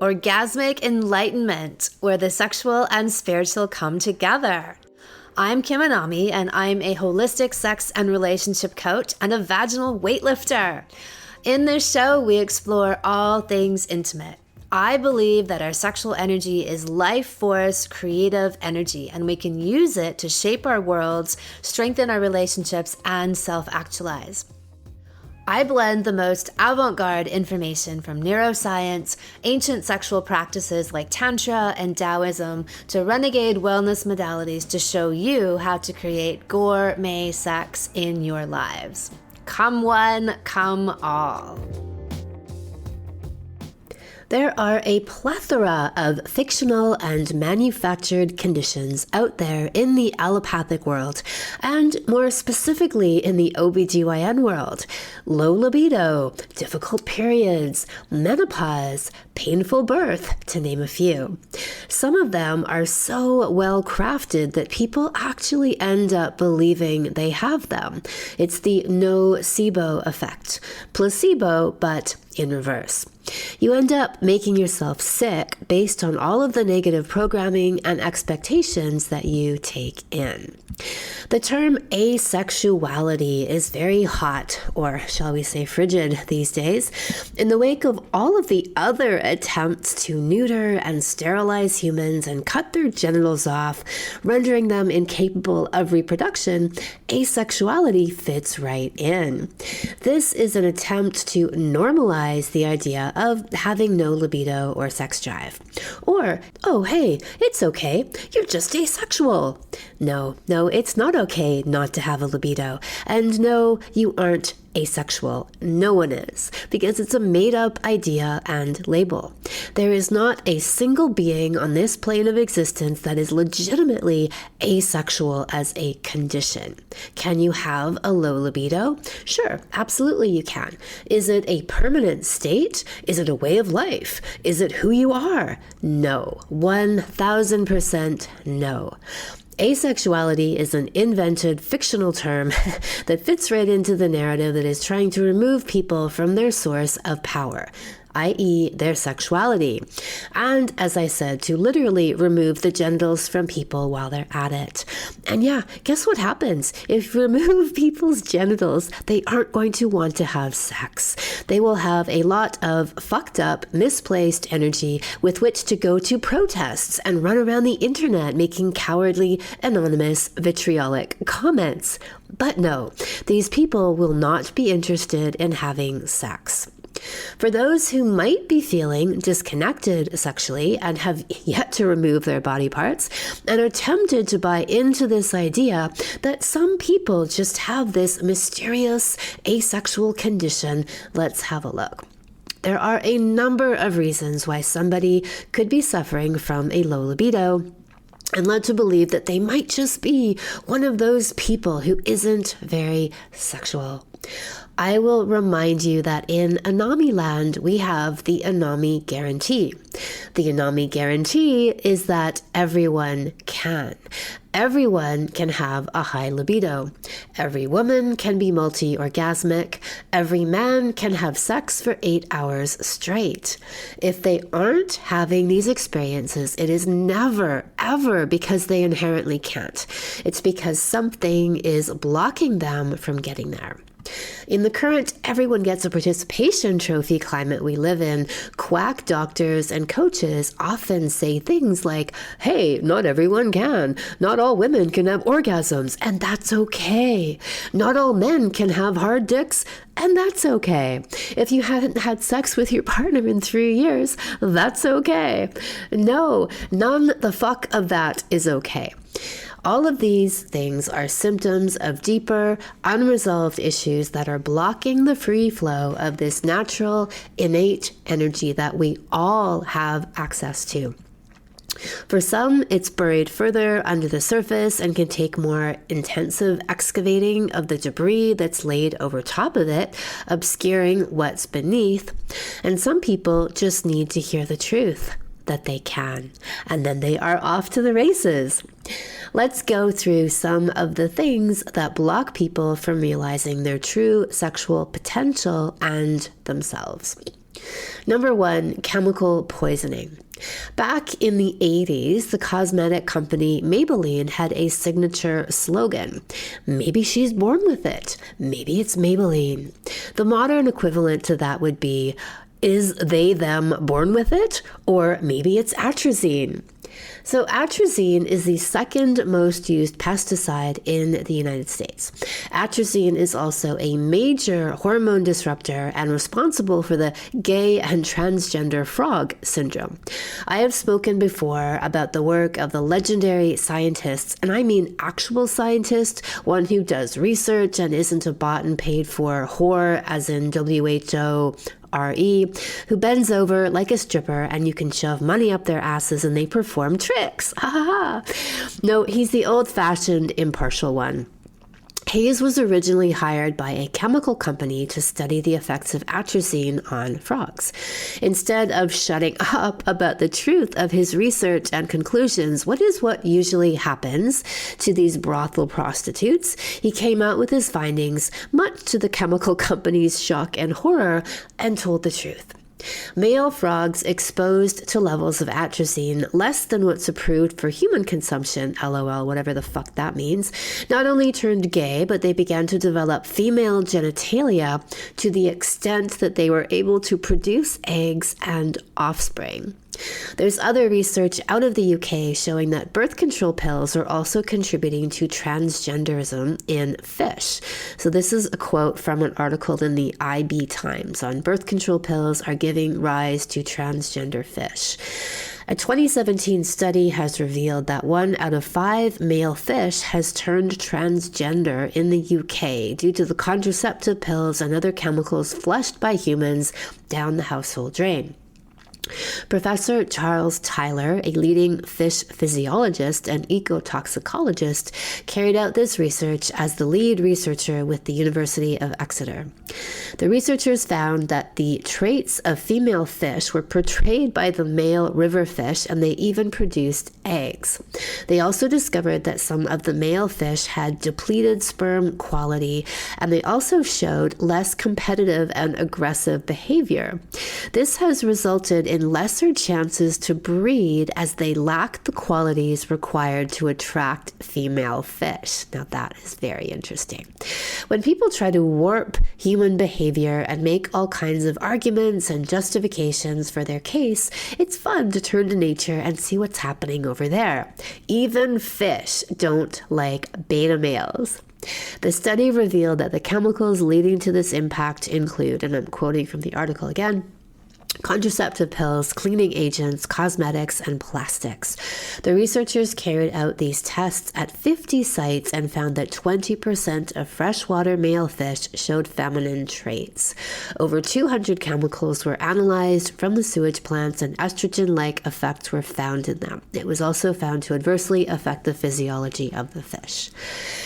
Orgasmic enlightenment, where the sexual and spiritual come together. I'm Kim Anami, and I'm a holistic sex and relationship coach and a vaginal weightlifter. In this show, we explore all things intimate. I believe that our sexual energy is life force, creative energy, and we can use it to shape our worlds, strengthen our relationships, and self-actualize. I blend the most avant-garde information from neuroscience, ancient sexual practices like Tantra and Taoism, to renegade wellness modalities to show you how to create gourmet sex in your lives. Come one, come all. There are a plethora of fictional and manufactured conditions out there in the allopathic world, and more specifically in the OBGYN world. Low libido, difficult periods, menopause, painful birth, to name a few. Some of them are so well crafted that people actually end up believing they have them. It's the nocebo effect. Placebo, but in reverse. You end up making yourself sick based on all of the negative programming and expectations that you take in. The term asexuality is very hot, or shall we say frigid, these days, in the wake of all of the other attempts to neuter and sterilize humans and cut their genitals off, rendering them incapable of reproduction. Asexuality fits right in. This is an attempt to normalize the idea of having no libido or sex drive. Or, oh hey, it's okay, you're just asexual. No, it's not okay not to have a libido. And no, you aren't asexual. No one is, because it's a made-up idea and label. There is not a single being on this plane of existence that is legitimately asexual as a condition. Can you have a low libido? Sure, absolutely you can. Is it a permanent state? Is it a way of life? Is it who you are? No. 1000% no. Asexuality is an invented fictional term that fits right into the narrative that is trying to remove people from their source of power, i.e. their sexuality. And as I said, to literally remove the genitals from people while they're at it. And yeah, guess what happens? If you remove people's genitals, they aren't going to want to have sex. They will have a lot of fucked up, misplaced energy with which to go to protests and run around the internet making cowardly, anonymous, vitriolic comments. But no, these people will not be interested in having sex. For those who might be feeling disconnected sexually and have yet to remove their body parts and are tempted to buy into this idea that some people just have this mysterious asexual condition, let's have a look. There are a number of reasons why somebody could be suffering from a low libido and led to believe that they might just be one of those people who isn't very sexual. I will remind you that in Anami land, we have the Anami guarantee. The Anami guarantee is that everyone can. Everyone can have a high libido. Every woman can be multi-orgasmic. Every man can have sex for 8 hours straight. If they aren't having these experiences, it is never, ever because they inherently can't. It's because something is blocking them from getting there. In the current everyone gets a participation trophy climate we live in, quack doctors and coaches often say things like, hey, not everyone can. Not all women can have orgasms, and that's okay. Not all men can have hard dicks, and that's okay. If you haven't had sex with your partner in 3 years, that's okay. No, none the fuck of that is okay. All of these things are symptoms of deeper, unresolved issues that are blocking the free flow of this natural, innate energy that we all have access to. For some, it's buried further under the surface and can take more intensive excavating of the debris that's laid over top of it, obscuring what's beneath. And some people just need to hear the truth that they can, and then they are off to the races. Let's go through some of the things that block people from realizing their true sexual potential and themselves. Number 1, chemical poisoning. Back in the 80s, the cosmetic company Maybelline had a signature slogan. Maybe she's born with it. Maybe it's Maybelline. The modern equivalent to that would be, is they them born with it? Or maybe it's atrazine. So atrazine is the second most used pesticide in the United States. Atrazine is also a major hormone disruptor and responsible for the gay and transgender frog syndrome. I have spoken before about the work of the legendary scientists, and I mean actual scientist, one who does research and isn't a bought and paid for whore, as in WHORE, who bends over like a stripper and you can shove money up their asses and they perform tricks. Ha ha ha. No, he's the old-fashioned impartial one. Hayes was originally hired by a chemical company to study the effects of atrazine on frogs. Instead of shutting up about the truth of his research and conclusions, what usually happens to these brothel prostitutes, he came out with his findings, much to the chemical company's shock and horror, and told the truth. Male frogs exposed to levels of atrazine less than what's approved for human consumption, LOL, whatever the fuck that means, not only turned gay, but they began to develop female genitalia to the extent that they were able to produce eggs and offspring. There's other research out of the UK showing that birth control pills are also contributing to transgenderism in fish. So this is a quote from an article in the IB Times on birth control pills are giving rise to transgender fish. A 2017 study has revealed that 1 out of 5 male fish has turned transgender in the UK due to the contraceptive pills and other chemicals flushed by humans down the household drain. Professor Charles Tyler, a leading fish physiologist and ecotoxicologist, carried out this research as the lead researcher with the University of Exeter. The researchers found that the traits of female fish were portrayed by the male river fish, and they even produced eggs. They also discovered that some of the male fish had depleted sperm quality, and they also showed less competitive and aggressive behavior. This has resulted in lesser chances to breed as they lack the qualities required to attract female fish. Now that is very interesting. When people try to warp human behavior and make all kinds of arguments and justifications for their case, it's fun to turn to nature and see what's happening over there. Even fish don't like beta males. The study revealed that the chemicals leading to this impact include, and I'm quoting from the article again, contraceptive pills, cleaning agents, cosmetics, and plastics. The researchers carried out these tests at 50 sites and found that 20% of freshwater male fish showed feminine traits. Over 200 chemicals were analyzed from the sewage plants, and estrogen-like effects were found in them. It was also found to adversely affect the physiology of the fish.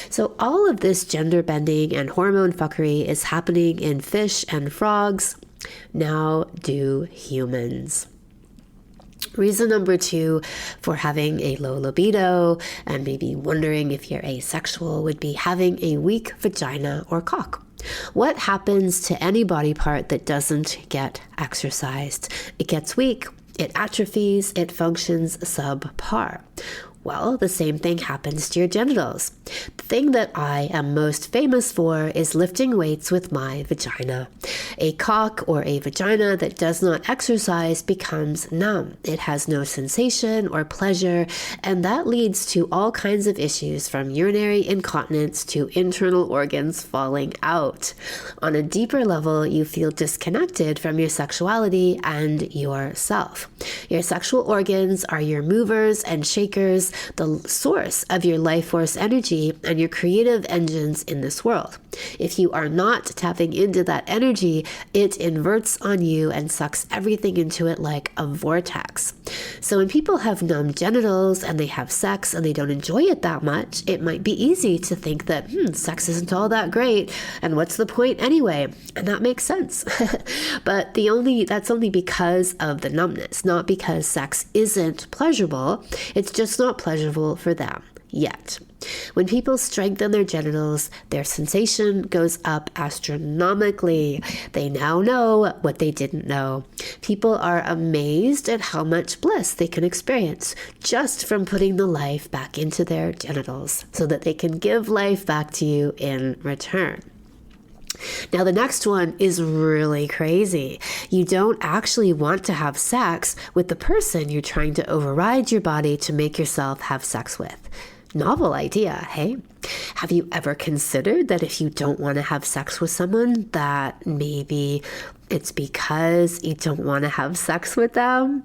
So all of this gender bending and hormone fuckery is happening in fish and frogs. Now do humans. Reason number 2 for having a low libido and maybe wondering if you're asexual would be having a weak vagina or cock. What happens to any body part that doesn't get exercised? It gets weak, it atrophies, it functions subpar. Well, the same thing happens to your genitals. The thing that I am most famous for is lifting weights with my vagina. A cock or a vagina that does not exercise becomes numb. It has no sensation or pleasure, and that leads to all kinds of issues from urinary incontinence to internal organs falling out. On a deeper level, you feel disconnected from your sexuality and yourself. Your sexual organs are your movers and shakers, the source of your life force energy and your creative engines in this world. If you are not tapping into that energy, it inverts on you and sucks everything into it like a vortex. So when people have numb genitals and they have sex and they don't enjoy it that much, it might be easy to think that, sex isn't all that great, and what's the point anyway? And that makes sense. But that's only because of the numbness, not because sex isn't pleasurable. It's just not pleasurable for them. yet. When people strengthen their genitals, their sensation goes up astronomically. They now know what they didn't know. People are amazed at how much bliss they can experience just from putting the life back into their genitals so that they can give life back to you in return. Now, the next one is really crazy. You don't actually want to have sex with the person you're trying to override your body to make yourself have sex with. Novel idea, hey? Have you ever considered that if you don't want to have sex with someone, that maybe it's because you don't want to have sex with them?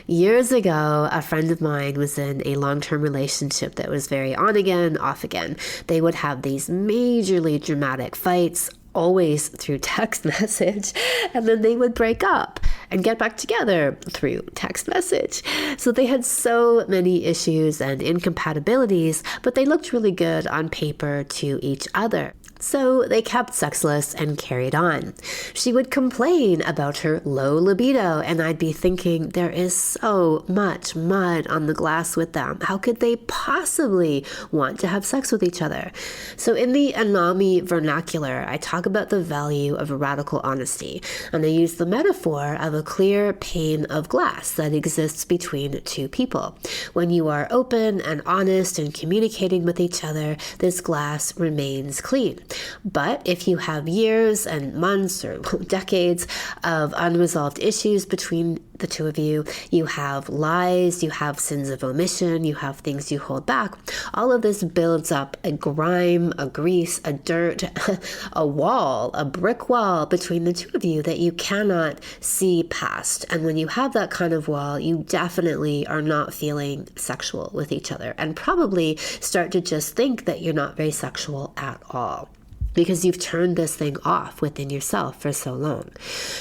Years ago, a friend of mine was in a long-term relationship that was very on again, off again. They would have these majorly dramatic fights, always through text message, and then they would break up and get back together through text message. So they had so many issues and incompatibilities, but they looked really good on paper to each other. So they kept sexless and carried on. She would complain about her low libido, and I'd be thinking, there is so much mud on the glass with them. How could they possibly want to have sex with each other? So in the Anami vernacular, I talk about the value of radical honesty, and I use the metaphor of a clear pane of glass that exists between two people. When you are open and honest and communicating with each other, this glass remains clean. But if you have years and months or decades of unresolved issues between the two of you, you have lies, you have sins of omission, you have things you hold back, all of this builds up a grime, a grease, a dirt, a wall, a brick wall between the two of you that you cannot see past. And when you have that kind of wall, you definitely are not feeling sexual with each other and probably start to just think that you're not very sexual at all, because you've turned this thing off within yourself for so long.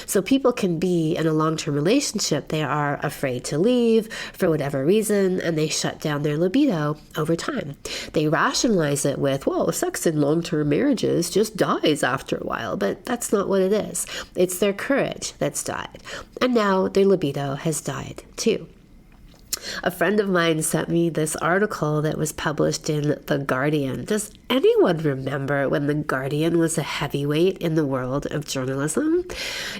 So people can be in a long-term relationship. They are afraid to leave for whatever reason, and they shut down their libido over time. They rationalize it with, well, sex in long-term marriages just dies after a while, but that's not what it is. It's their courage that's died. And now their libido has died too. A friend of mine sent me this article that was published in The Guardian. Does anyone remember when The Guardian was a heavyweight in the world of journalism?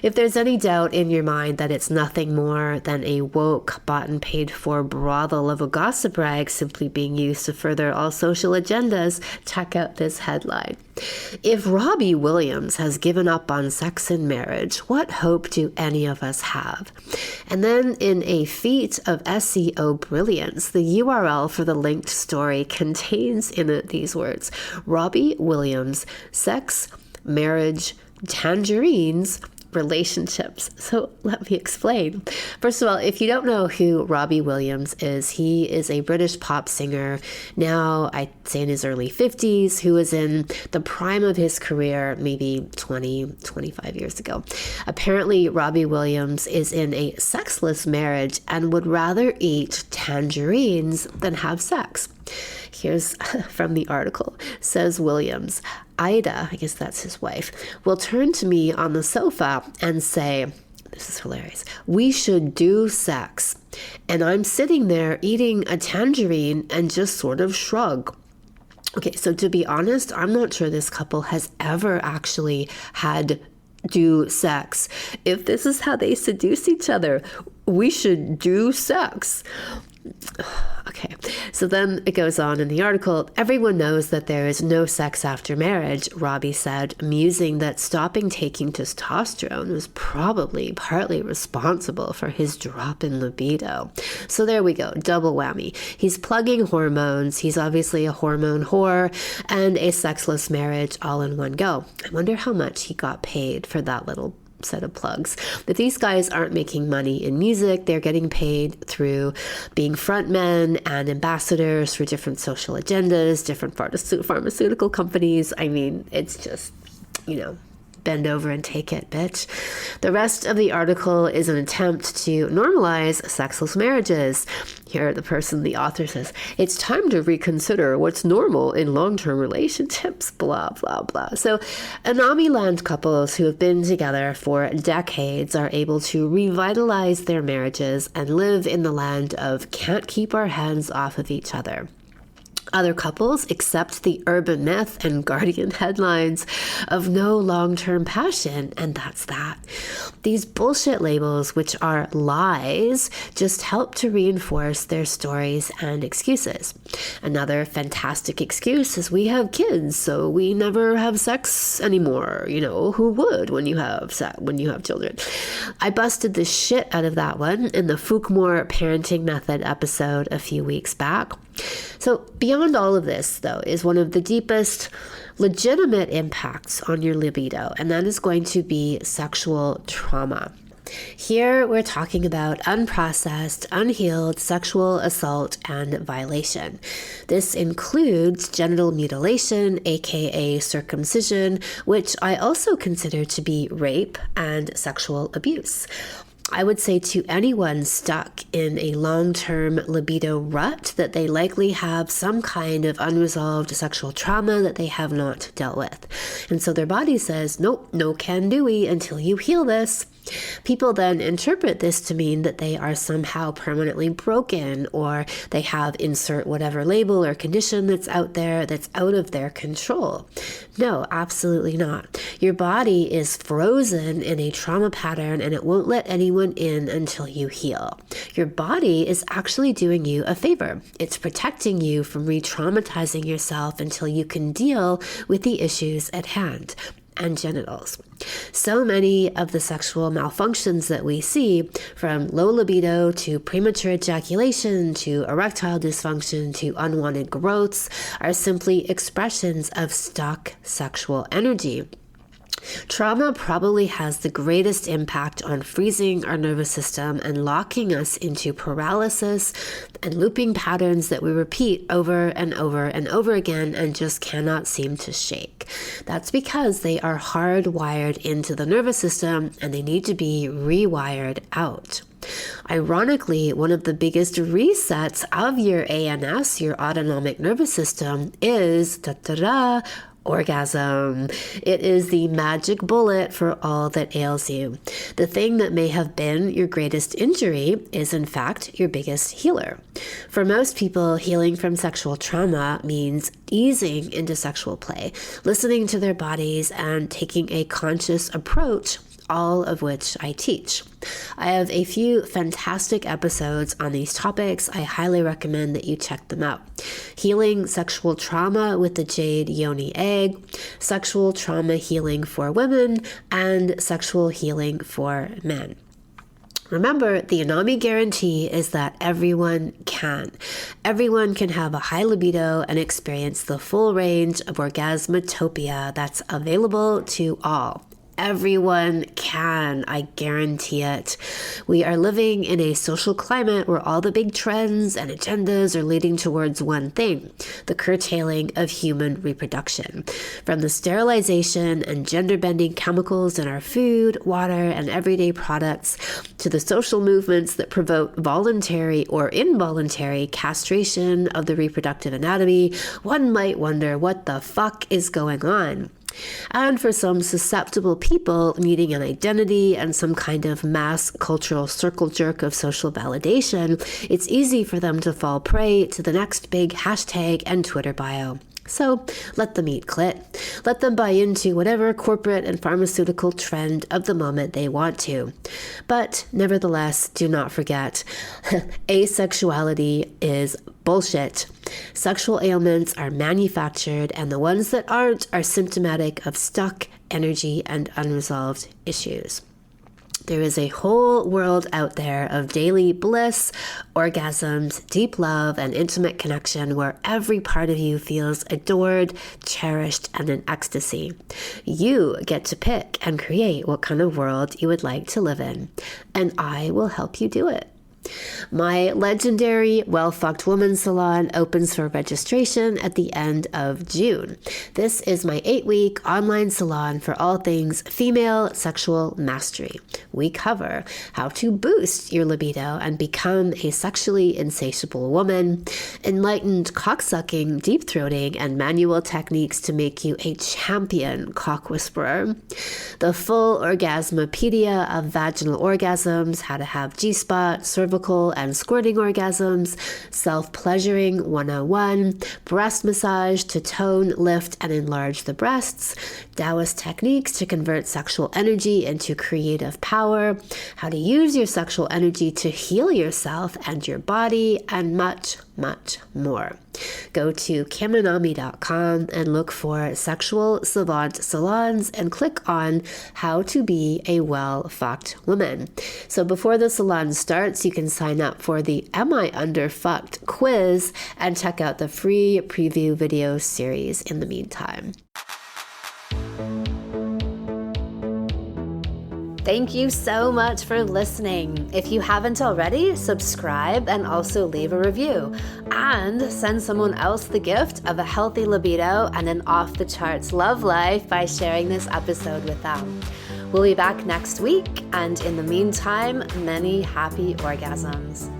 If there's any doubt in your mind that it's nothing more than a woke, bought and paid for brothel of a gossip rag simply being used to further all social agendas, check out this headline. If Robbie Williams has given up on sex and marriage, what hope do any of us have? And then in a feat of SEO brilliance, the URL for the linked story contains in it these words: Robbie Williams, sex, marriage, tangerines, relationships. So let me explain. First of all, if you don't know who Robbie Williams is, he is a British pop singer, now I'd say in his early 50s, who was in the prime of his career maybe 25 years ago. Apparently, Robbie Williams is in a sexless marriage and would rather eat tangerines than have sex. Here's from the article. Says Williams, Ida, I guess that's his wife, will turn to me on the sofa and say, this is hilarious, we should do sex. And I'm sitting there eating a tangerine and just sort of shrug. Okay, so to be honest, I'm not sure this couple has ever actually had do sex. If this is how they seduce each other, we should do sex. Okay, so then it goes on in the article. Everyone knows that there is no sex after marriage, Robbie said, musing that stopping taking testosterone was probably partly responsible for his drop in libido. So there we go, double whammy. He's plugging hormones, he's obviously a hormone whore, and a sexless marriage all in one go. I wonder how much he got paid for that little set of plugs. But these guys aren't making money in music. They're getting paid through being frontmen and ambassadors for different social agendas, different pharmaceutical companies. I mean, it's just, bend over and take it, bitch. The rest of the article is an attempt to normalize sexless marriages. Here, the author says, it's time to reconsider what's normal in long-term relationships, blah, blah, blah. So Anami land couples who have been together for decades are able to revitalize their marriages and live in the land of can't keep our hands off of each other. Other couples accept the urban myth and Guardian headlines of no long-term passion, and that's that. These bullshit labels, which are lies, just help to reinforce their stories and excuses. Another fantastic excuse is we have kids, so we never have sex anymore. You know, who would when you have children? I busted the shit out of that one in the Fuchmore Parenting Method episode a few weeks back. So beyond all of this, though, is one of the deepest legitimate impacts on your libido, and that is going to be sexual trauma. Here we're talking about unprocessed, unhealed sexual assault and violation. This includes genital mutilation, aka circumcision, which I also consider to be rape and sexual abuse. I would say to anyone stuck in a long-term libido rut that they likely have some kind of unresolved sexual trauma that they have not dealt with. And so their body says, nope, no can do-y until you heal this. People then interpret this to mean that they are somehow permanently broken, or they have insert whatever label or condition that's out there that's out of their control. No, absolutely not. Your body is frozen in a trauma pattern and it won't let anyone in until you heal. Your body is actually doing you a favor. It's protecting you from re-traumatizing yourself until you can deal with the issues at hand. And genitals. So many of the sexual malfunctions that we see, from low libido to premature ejaculation to erectile dysfunction to unwanted growths, are simply expressions of stuck sexual energy. Trauma probably has the greatest impact on freezing our nervous system and locking us into paralysis and looping patterns that we repeat over and over and over again and just cannot seem to shake. That's because they are hardwired into the nervous system and they need to be rewired out. Ironically, one of the biggest resets of your ANS, your autonomic nervous system, is orgasm. It is the magic bullet for all that ails you. The thing that may have been your greatest injury is in fact your biggest healer. For most people, healing from sexual trauma means easing into sexual play, listening to their bodies, and taking a conscious approach, all of which I teach. I have a few fantastic episodes on these topics. I highly recommend that you check them out. Healing sexual trauma with the jade yoni egg, sexual trauma healing for women, and sexual healing for men. Remember, the Anami guarantee is that everyone can. Everyone can have a high libido and experience the full range of orgasmatopia that's available to all. Everyone can, I guarantee it. We are living in a social climate where all the big trends and agendas are leading towards one thing: the curtailing of human reproduction. From the sterilization and gender-bending chemicals in our food, water, and everyday products, to the social movements that promote voluntary or involuntary castration of the reproductive anatomy, one might wonder what the fuck is going on. And for some susceptible people needing an identity and some kind of mass cultural circle jerk of social validation, it's easy for them to fall prey to the next big hashtag and Twitter bio. So let them eat clit. Let them buy into whatever corporate and pharmaceutical trend of the moment they want to. But nevertheless, do not forget, asexuality is bullshit. Sexual ailments are manufactured, and the ones that aren't are symptomatic of stuck energy and unresolved issues. There is a whole world out there of daily bliss, orgasms, deep love, and intimate connection where every part of you feels adored, cherished, and in ecstasy. You get to pick and create what kind of world you would like to live in, and I will help you do it. My legendary Well Fucked Woman Salon opens for registration at the end of June. This is my 8-week online salon for all things female sexual mastery. We cover how to boost your libido and become a sexually insatiable woman, enlightened cocksucking, deep throating, and manual techniques to make you a champion cock whisperer, the full Orgasmopedia of vaginal orgasms, how to have G-spot, cervical cervical and squirting orgasms, self-pleasuring 101, breast massage to tone, lift, and enlarge the breasts, Taoist techniques to convert sexual energy into creative power, how to use your sexual energy to heal yourself and your body, and much, much more. Go to Kamanami.com and look for Sexual Savant Salons and click on How to Be a Well-Fucked Woman. So before the salon starts, you can sign up for the Am I Underfucked quiz and check out the free preview video series in the meantime. Thank you so much for listening. If you haven't already, subscribe and also leave a review. And send someone else the gift of a healthy libido and an off-the-charts love life by sharing this episode with them. We'll be back next week, and in the meantime, many happy orgasms.